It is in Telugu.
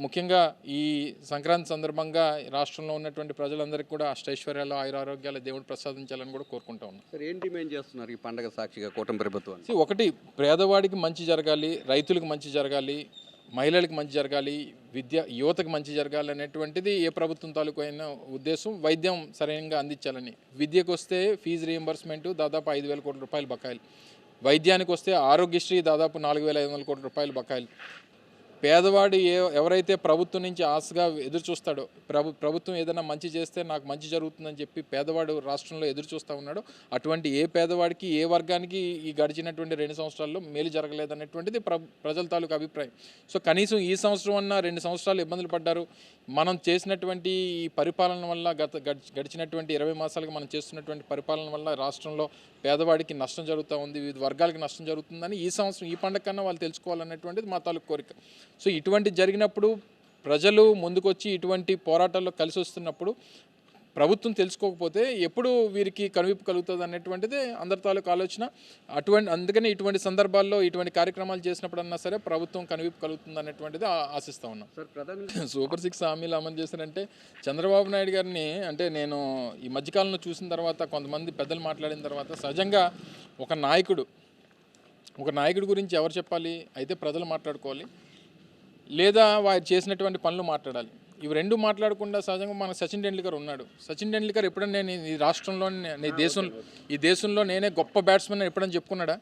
ముఖ్యంగా ఈ సంక్రాంతి సందర్భంగా రాష్ట్రంలో ఉన్నటువంటి ప్రజలందరికీ కూడా అష్టైశ్వర్యాలు ఆయురారోగ్యాలు దేవుడు ప్రసాదించాలని కూడా కోరుకుంటా ఉన్నాం. సార్ ఏం డిమాండ్ చేస్తున్నారు ఈ పండగ సాక్షిగా కూటమి ప్రభుత్వం? ఒకటి, పేదవాడికి మంచి జరగాలి, రైతులకు మంచి జరగాలి, మహిళలకు మంచి జరగాలి, యువతకు మంచి జరగాలి అనేటువంటిది ఏ ప్రభుత్వం తాలూకు అయిన ఉద్దేశం. వైద్యం సరైనగా అందించాలని. విద్యకు వస్తే ఫీజు రీయింబర్స్మెంట్ దాదాపు 5,000 కోట్ల రూపాయలు బకాయిలు, వైద్యానికి వస్తే ఆరోగ్యశ్రీ దాదాపు 4,500 కోట్ల రూపాయలు బకాయిలు. పేదవాడు ఎవరైతే ప్రభుత్వం నుంచి ఆశగా ఎదురు చూస్తాడో, ప్రభుత్వం ఏదైనా మంచి చేస్తే నాకు మంచి జరుగుతుందని చెప్పి పేదవాడు రాష్ట్రంలో ఎదురు చూస్తూ ఉన్నాడో, అటువంటి ఏ పేదవాడికి ఏ వర్గానికి ఈ గడిచినటువంటి 2 సంవత్సరాల్లో మేలు జరగలేదనేటువంటిది ప్రజల తాలూకు అభిప్రాయం. సో కనీసం ఈ సంవత్సరం అన్న 2 సంవత్సరాలు ఇబ్బందులు పడ్డారు. మనం చేసినటువంటి ఈ పరిపాలన వల్ల గడిచినటువంటి 20 మాసాలుగా మనం చేస్తున్నటువంటి పరిపాలన వల్ల రాష్ట్రంలో పేదవాడికి నష్టం జరుగుతూ ఉంది, వివిధ వర్గాలకి నష్టం జరుగుతుందని ఈ సంవత్సరం ఈ పండగ కన్నా వాళ్ళు తెలుసుకోవాలనేటువంటిది మా తాలూకు కోరిక. సో ఇటువంటి జరిగినప్పుడు ప్రజలు ముందుకొచ్చి ఇటువంటి పోరాటాల్లో కలిసి వస్తున్నప్పుడు ప్రభుత్వం తెలుసుకోకపోతే ఎప్పుడు వీరికి కనువిప్పు కలుగుతుంది అనేటువంటిది అందరి తాలూకు ఆలోచన. అందుకని ఇటువంటి సందర్భాల్లో ఇటువంటి కార్యక్రమాలు చేసినప్పుడన్నా సరే ప్రభుత్వం కనువిప్పు కలుగుతుంది అనేటువంటిది ఆశిస్తూ ఉన్నాం. సూపర్ 6 హామీలు అమలు చేశారంటే చంద్రబాబు నాయుడు గారిని అంటే నేను ఈ మధ్యకాలంలో చూసిన తర్వాత కొంతమంది పెద్దలు మాట్లాడిన తర్వాత సహజంగా ఒక నాయకుడి గురించి ఎవరు చెప్పాలి అయితే ప్రజలు మాట్లాడుకోవాలి, లేదా వారు చేసినటువంటి పనులు మాట్లాడాలి. ఇవి రెండు మాట్లాడకుండా సహజంగా మనకు సచిన్ టెండూల్కర్ ఉన్నాడు. సచిన్ టెండూల్కర్ ఎప్పుడన్నా నేను ఈ రాష్ట్రంలో ఈ దేశంలో నేనే గొప్ప బ్యాట్స్మెన్ ఎప్పుడని చెప్పుకున్నాడా?